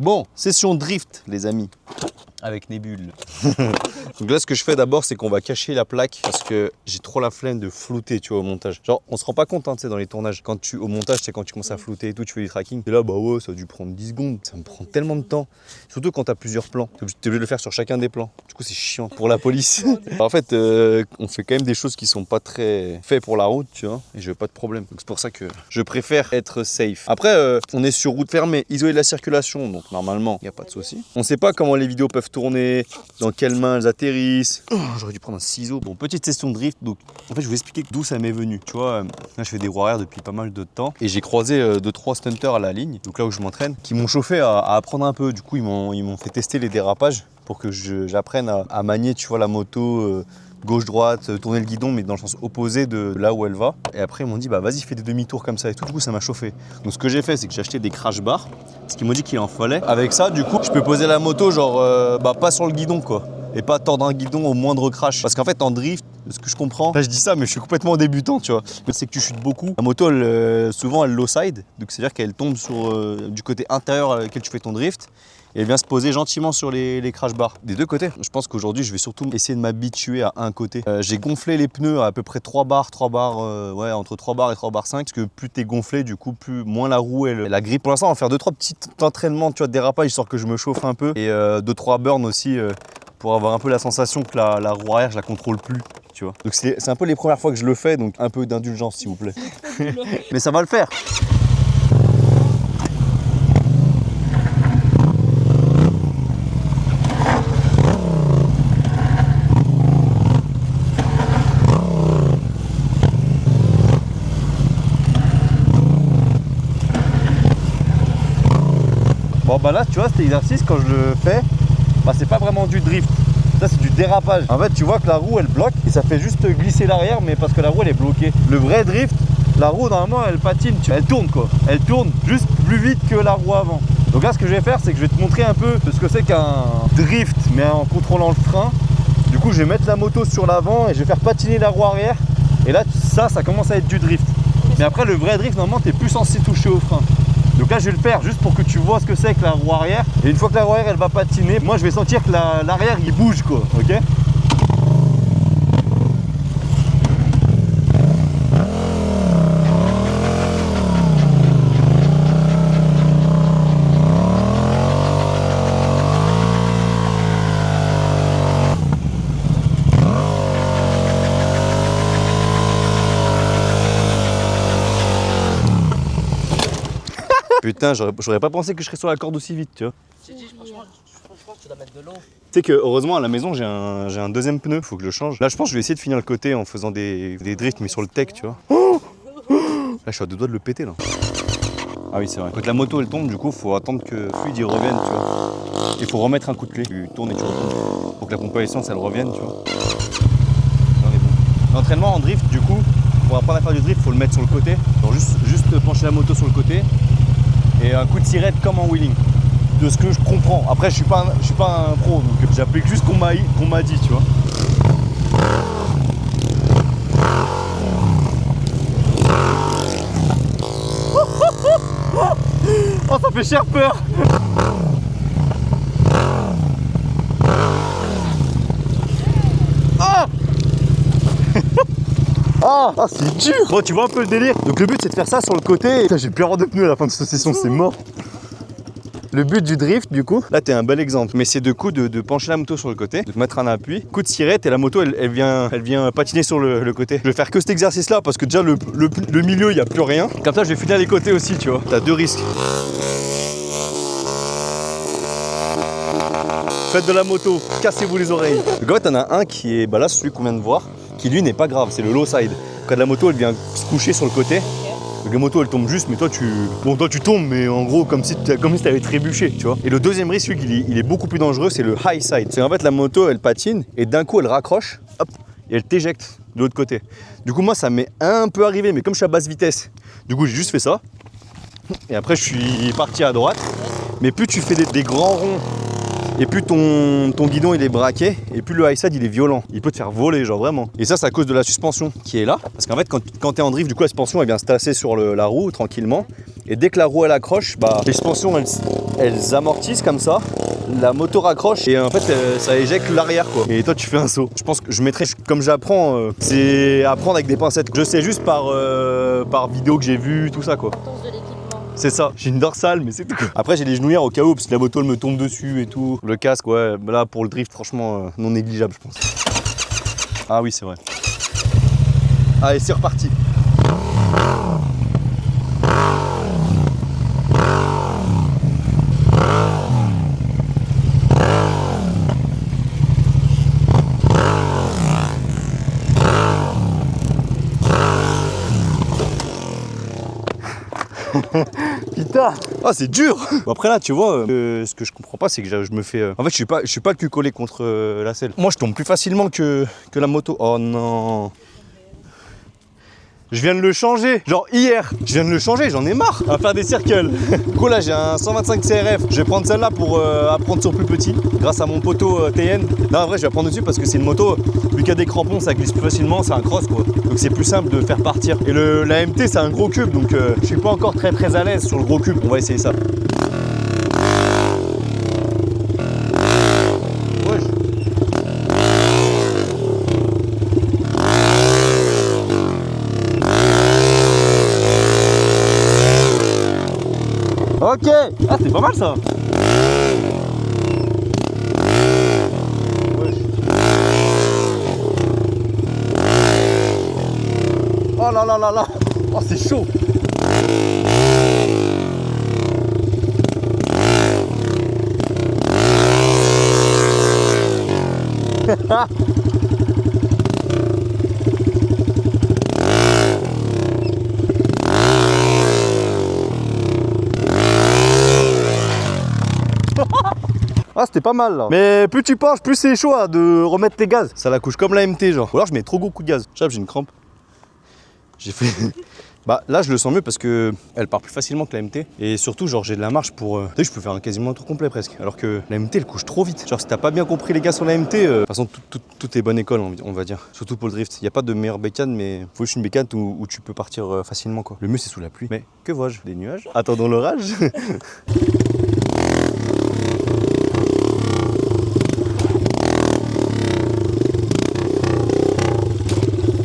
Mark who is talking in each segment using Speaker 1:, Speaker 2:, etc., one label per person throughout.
Speaker 1: Bon, session drift, les amis. Avec Nebule. Donc là, ce que je fais d'abord, c'est qu'on va cacher la plaque parce que j'ai trop la flemme de flouter, tu vois, au montage. Genre, on se rend pas compte, hein, tu sais, dans les tournages. Au montage, c'est quand tu commences à flouter et tout, tu fais du tracking. Et là, bah ouais, ça a dû prendre 10 secondes. Ça me prend tellement de temps. Surtout quand t'as plusieurs plans. T'es obligé de le faire sur chacun des plans. Du coup, c'est chiant pour la police. En fait, on fait quand même des choses qui sont pas très faites pour la route, tu vois. Et je veux pas de problème. Donc c'est pour ça que je préfère être safe. Après, on est sur route fermée, isolé de la circulation. Donc normalement, il n'y a pas de souci. On sait pas comment les vidéos peuvent tourner, dans quelles mains elles atterrissent. Oh, j'aurais dû prendre un ciseau. Bon, petite session de drift. Donc, en fait, je vais vous expliquer d'où ça m'est venu. Tu vois, là, je fais des roues arrière depuis pas mal de temps. Et j'ai croisé 2-3 stunters à la ligne, donc là où je m'entraîne, qui m'ont chauffé à apprendre un peu. Du coup, ils m'ont fait tester les dérapages pour que j'apprenne à manier, tu vois, la moto gauche-droite, tourner le guidon, mais dans le sens opposé de là où elle va. Et après, ils m'ont dit, bah vas-y, fais des demi-tours comme ça et tout. Du coup, ça m'a chauffé. Donc, ce que j'ai fait, c'est que j'ai acheté des crash bars, parce qu'ils m'ont dit qu'il en fallait. Avec ça, du coup, je peux poser la moto, genre, pas sur le guidon, quoi. Et pas tordre un guidon au moindre crash. Parce qu'en fait, en drift, de ce que je comprends, là je dis ça, mais je suis complètement débutant, tu vois. C'est que tu chutes beaucoup. La moto, souvent, elle low side, donc c'est-à-dire qu'elle tombe du côté intérieur avec lequel tu fais ton drift. Et elle vient se poser gentiment sur les crash bars. Des deux côtés. Je pense qu'aujourd'hui, je vais surtout essayer de m'habituer à un côté. J'ai gonflé les pneus à peu près 3 bars, ouais, entre 3 bars et 3 bars 5. Parce que plus t'es gonflé, du coup, moins la roue, elle grippe. Pour l'instant, on va faire 2-3 petits entraînements, tu vois, de dérapage, histoire que je me chauffe un peu. Et 2-3 burns aussi, pour avoir un peu la sensation que la roue arrière, je la contrôle plus. Tu vois. Donc c'est un peu les premières fois que je le fais, donc un peu d'indulgence, s'il vous plaît. Mais ça va le faire. Bon bah là tu vois cet exercice quand je le fais, bah c'est pas vraiment du drift, ça c'est du dérapage. En fait tu vois que la roue elle bloque et ça fait juste glisser l'arrière mais parce que la roue elle est bloquée. Le vrai drift, la roue normalement elle patine, elle tourne quoi, elle tourne juste plus vite que la roue avant. Donc là ce que je vais faire c'est que je vais te montrer un peu ce que c'est qu'un drift mais en contrôlant le frein. Du coup je vais mettre la moto sur l'avant et je vais faire patiner la roue arrière et là ça commence à être du drift. Mais après le vrai drift normalement t'es plus censé toucher au frein. Donc là je vais le faire juste pour que tu vois ce que c'est que la roue arrière. Et une fois que la roue arrière elle va patiner, moi je vais sentir que l'arrière il bouge quoi, ok? Putain, j'aurais pas pensé que je serais sur la corde aussi vite, tu vois.
Speaker 2: J'ai dit, franchement, je pense que tu dois mettre de l'eau.
Speaker 1: Tu sais que heureusement à la maison j'ai un deuxième pneu, faut que je le change. Là je pense que je vais essayer de finir le côté en faisant des drifts mais sur le tech, tu vois. Là je suis à 2 doigts de le péter là. Ah oui c'est vrai. Quand la moto elle tombe, du coup faut attendre que le fluide il revienne, tu vois. Il faut remettre un coup de clé. Tu tournes et tu retournes. Pour que la pompe à essence elle revienne, tu vois. Là, on est bon. L'entraînement en drift, du coup, pour apprendre à faire du drift, faut le mettre sur le côté. Donc juste pencher la moto sur le côté. Et un coup de sirette comme en wheeling. De ce que je comprends. Après je suis pas un pro, donc j'applique juste qu'on m'a dit, tu vois. Oh ça fait cher peur. Ah, c'est dur. Bon tu vois un peu le délire. Donc le but c'est de faire ça sur le côté. J'ai plus avoir de pneus à la fin de cette session, c'est mort. Le but du drift, du coup, là t'es un bel exemple, mais c'est de coup de pencher la moto sur le côté, de mettre un appui, coup de sirette et la moto elle vient patiner sur le côté. Je vais faire que cet exercice là parce que déjà le milieu il n'y a plus rien. Comme ça je vais finir les côtés aussi, tu vois. T'as 2 risques. Faites de la moto, cassez-vous les oreilles. Donc en fait t'en as un qui est, bah là celui qu'on vient de voir, qui lui n'est pas grave, c'est le low side. Quand la moto elle vient se coucher sur le côté. Donc la moto elle tombe juste, mais toi tu tombes, mais en gros comme si t'avais trébuché, tu vois. Et le deuxième risque, celui il est beaucoup plus dangereux, c'est le high side. C'est en fait la moto elle patine et d'un coup elle raccroche, hop, et elle t'éjecte de l'autre côté. Du coup moi ça m'est un peu arrivé, mais comme je suis à basse vitesse, du coup j'ai juste fait ça. Et après je suis parti à droite. Mais plus tu fais des grands ronds, et plus ton guidon il est braqué, et plus le high side il est violent. Il peut te faire voler, genre vraiment. Et ça c'est à cause de la suspension qui est là. Parce qu'en fait quand t'es en drift, du coup la suspension elle vient se tasser sur la roue tranquillement. Et dès que la roue elle accroche, bah, les suspensions elles amortissent comme ça. La moto raccroche et en fait ça éjecte l'arrière quoi. Et toi tu fais un saut. Je pense que je mettrais, comme j'apprends, c'est apprendre avec des pincettes. Je sais juste par vidéo que j'ai vu, tout ça quoi. C'est ça, j'ai une dorsale mais c'est tout. Après j'ai des genouillères au cas où parce que la moto elle me tombe dessus et tout. Le casque ouais, là pour le drift franchement non négligeable je pense. Ah oui c'est vrai. Allez c'est reparti. Putain. Ah c'est dur. Bon, après là tu vois ce que je comprends pas c'est que je me fais en fait je suis pas le cul collé contre la selle. Moi je tombe plus facilement que la moto. Oh non. Je viens de le changer, genre hier. Je viens de le changer, j'en ai marre à faire des circles. Du coup là j'ai un 125 CRF. Je vais prendre celle-là pour apprendre sur plus petit grâce à mon poteau TN. Non en vrai je vais apprendre dessus parce que c'est une moto. Vu qu'il y a des crampons ça glisse plus facilement, c'est un cross quoi. Donc c'est plus simple de faire partir. Et la MT c'est un gros cube donc je suis pas encore très à l'aise sur le gros cube. On va essayer ça. Ok. Ah c'est pas mal ça. Oh là là là là. Oh c'est chaud. Ah c'était pas mal là. Mais plus tu penches, plus c'est chaud de remettre tes gaz. Ça la couche comme la MT genre. Ou alors je mets trop gros coup de gaz. J'ai une crampe. J'ai fait... Bah là je le sens mieux parce que elle part plus facilement que la MT. Et surtout genre j'ai de la marge pour... Tu sais je peux faire quasiment un tour complet presque. Alors que la MT elle couche trop vite. Genre si t'as pas bien compris les gars sur la MT, de toute façon tout est bonne école on va dire. Surtout pour le drift. Il n'y a pas de meilleure bécane mais faut juste une bécane où tu peux partir facilement quoi. Le mieux c'est sous la pluie. Mais que vois-je? Des nuages? Attendons l'orage.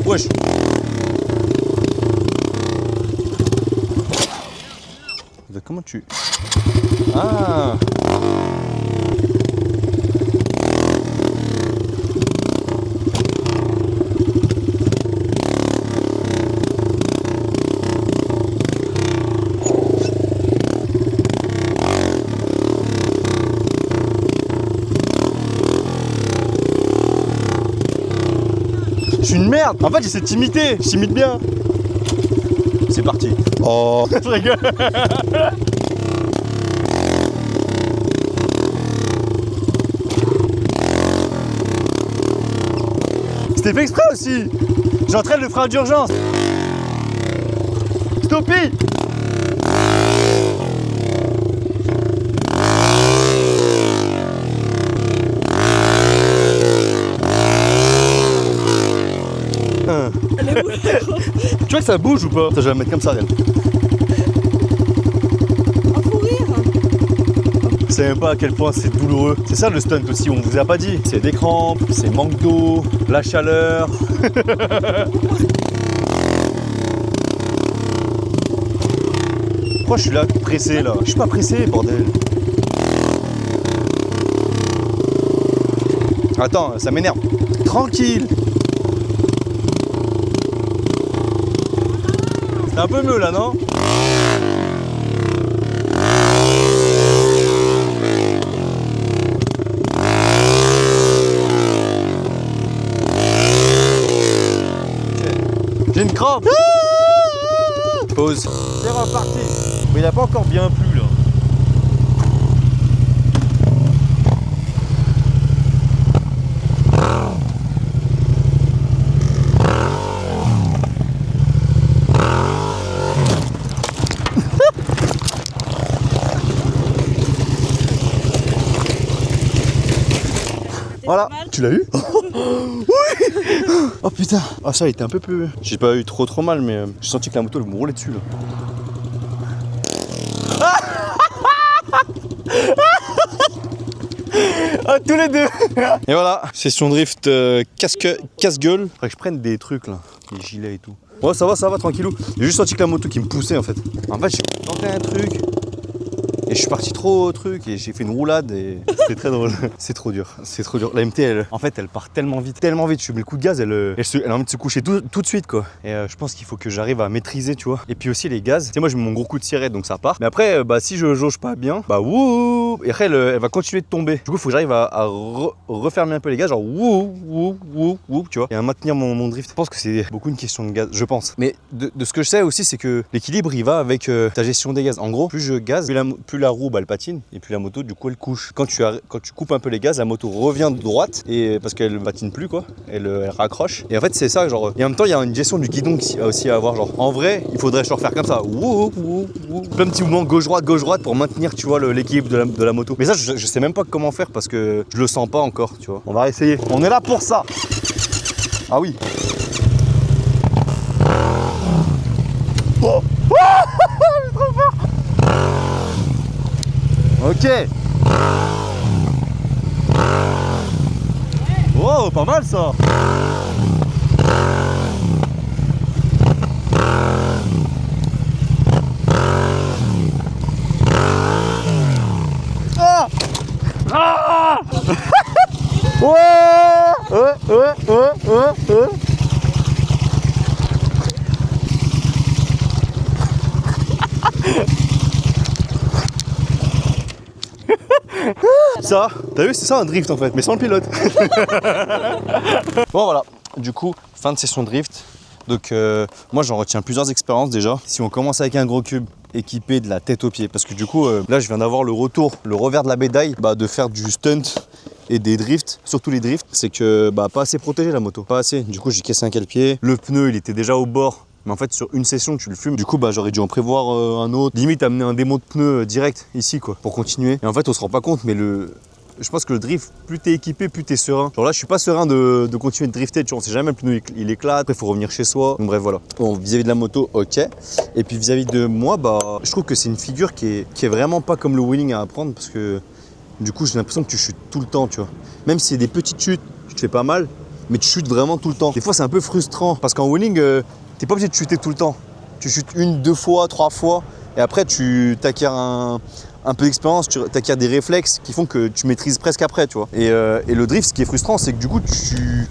Speaker 1: Wesh. Comment tu... Ah. Je suis une merde. En fait j'essaie de t'imiter, je t'imite bien. C'est parti. Oh, je rigole. C'était fait exprès aussi. J'entraîne le frein d'urgence. Stoppie. Tu vois que ça bouge ou pas? Je vais la mettre comme ça, regarde.
Speaker 3: Un fou rire.
Speaker 1: Vous savez pas à quel point c'est douloureux. C'est ça le stunt aussi, on vous a pas dit. C'est des crampes, c'est manque d'eau, la chaleur. Pourquoi je suis là pressé là? Je suis pas pressé, bordel. Attends, ça m'énerve. Tranquille. C'est un peu mieux là, non? J'ai une crampe. Pause. C'est reparti. Mais il n'a pas encore bien plu là. Voilà, tu l'as eu? Oui. Oh putain. Ah ça il était un peu plus... J'ai pas eu trop mal mais j'ai senti que la moto elle me roulait dessus là. Ah, tous les deux. Et voilà, session drift casse-gueule. Faudrait que je prenne des trucs là, des gilets et tout. Ouais, ça va, tranquillou. J'ai juste senti que la moto qui me poussait en fait. En fait, j'ai tenté un truc. Et je suis parti trop au truc et j'ai fait une roulade et c'était très drôle. C'est trop dur. La MT, elle part tellement vite. Je mets le coup de gaz, elle a envie de se coucher tout de suite quoi. Et je pense qu'il faut que j'arrive à maîtriser, tu vois. Et puis aussi les gaz. Tu sais, moi je mets mon gros coup de sirette donc ça part. Mais après, si je jauge pas bien, wouh. Et après, elle va continuer de tomber. Du coup, il faut que j'arrive à refermer un peu les gaz, genre wouh, tu vois. Et à maintenir mon drift. Je pense que c'est beaucoup une question de gaz, je pense. Mais de ce que je sais aussi, c'est que l'équilibre il va avec ta gestion des gaz. En gros, plus je gaze, plus la roue elle patine et puis la moto du coup elle couche. Quand tu coupes un peu les gaz, la moto revient de droite et parce qu'elle patine plus quoi, elle raccroche. Et en fait c'est ça genre. Et en même temps il y a une gestion du guidon qui va aussi avoir genre. En vrai il faudrait genre faire comme ça, plein de petits mouvements gauche droite pour maintenir tu vois l'équilibre de la moto. Mais ça je sais même pas comment faire parce que je le sens pas encore tu vois. On va essayer. On est là pour ça. Ah oui. Oh. Ok. Wow, pas mal ça. Ah. Ah. Ouais. Ça, t'as vu, c'est ça un drift en fait, mais sans le pilote. Bon voilà, du coup, fin de session drift. Donc moi j'en retiens plusieurs expériences déjà. Si on commence avec un gros cube équipé de la tête aux pieds, parce que du coup là je viens d'avoir le revers de la médaille de faire du stunt et des drifts, surtout les drifts, c'est que pas assez protégé la moto, pas assez. Du coup j'ai cassé un cale-pied, le pneu il était déjà au bord. Mais en fait sur une session tu le fumes, du coup j'aurais dû en prévoir un autre, limite amener un démo de pneu direct ici quoi, pour continuer. Et en fait on se rend pas compte mais je pense que le drift, plus t'es équipé, plus t'es serein. Genre là je suis pas serein de continuer de drifter, tu vois, on sait jamais le pneu il éclate, après il faut revenir chez soi. Donc bref voilà. Bon, vis-à-vis de la moto, ok. Et puis vis-à-vis de moi, je trouve que c'est une figure qui est vraiment pas comme le wheeling à apprendre parce que du coup j'ai l'impression que tu chutes tout le temps, tu vois. Même si c'est des petites chutes, tu te fais pas mal, mais tu chutes vraiment tout le temps. Des fois c'est un peu frustrant parce qu'en wheeling, t'es pas obligé de chuter tout le temps. Tu chutes 1, 2 fois, 3 fois et après tu t'acquiers un peu d'expérience, tu acquiers des réflexes qui font que tu maîtrises presque après, tu vois. Et le drift, ce qui est frustrant, c'est que du coup,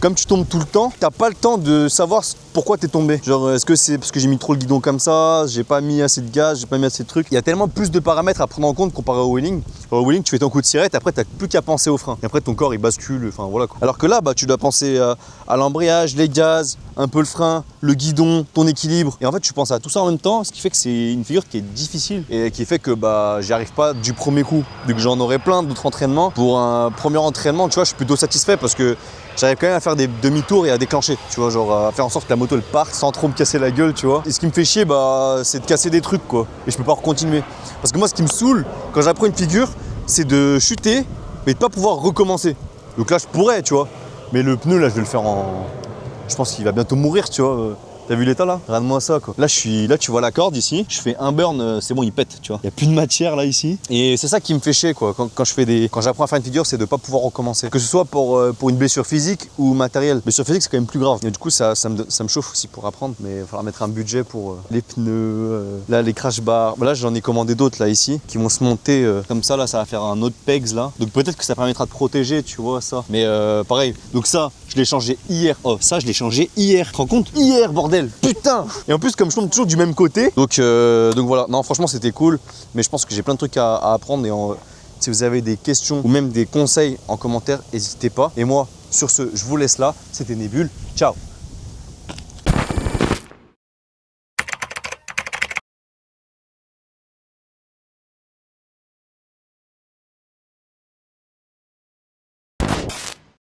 Speaker 1: comme tu tombes tout le temps, t'as pas le temps de savoir pourquoi t'es tombé. Genre, est-ce que c'est parce que j'ai mis trop le guidon comme ça, j'ai pas mis assez de gaz, j'ai pas mis assez de trucs. Il y a tellement plus de paramètres à prendre en compte comparé au wheeling. Au wheeling, tu fais ton coup de sirette, après t'as plus qu'à penser au frein. Et après ton corps il bascule, enfin voilà quoi. Alors que là, tu dois penser à l'embrayage, les gaz, un peu le frein, le guidon, ton équilibre. Et en fait, tu penses à tout ça en même temps, ce qui fait que c'est une figure qui est difficile et qui fait que j'y arrive pas du premier coup. Vu que j'en aurais plein d'autres entraînements. Pour un premier entraînement, tu vois, je suis plutôt satisfait parce que j'arrive quand même à faire des demi-tours et à déclencher, tu vois, genre à faire en sorte que la moto elle parte sans trop me casser la gueule, tu vois. Et ce qui me fait chier, c'est de casser des trucs, quoi. Et je peux pas continuer. Parce que moi, ce qui me saoule quand j'apprends une figure, c'est de chuter, mais de pas pouvoir recommencer. Donc là, je pourrais, tu vois. Mais le pneu, là, je vais le faire je pense qu'il va bientôt mourir, tu vois. T'as vu l'état là? Regarde-moi ça quoi. Là tu vois la corde ici, je fais un burn, c'est bon il pète, tu vois. Il n'y a plus de matière là ici. Et c'est ça qui me fait chier quoi. Quand j'apprends à faire une figure, c'est de pas pouvoir recommencer. Que ce soit pour une blessure physique ou matérielle. Blessure physique c'est quand même plus grave. Et du coup ça me chauffe aussi pour apprendre, mais il va falloir mettre un budget pour les pneus, là les crash bars. Là j'en ai commandé d'autres là ici qui vont se monter comme ça là, ça va faire un autre pegs là. Donc peut-être que ça permettra de protéger, tu vois ça. Mais pareil, donc ça je l'ai changé hier. Oh ça je l'ai changé hier. Tu te rends compte? Hier bordel. Putain! Et en plus comme je tombe toujours du même côté, donc voilà, non franchement c'était cool, mais je pense que j'ai plein de trucs à apprendre et si vous avez des questions ou même des conseils en commentaire, n'hésitez pas. Et moi, sur ce, je vous laisse là, c'était Nebule, ciao!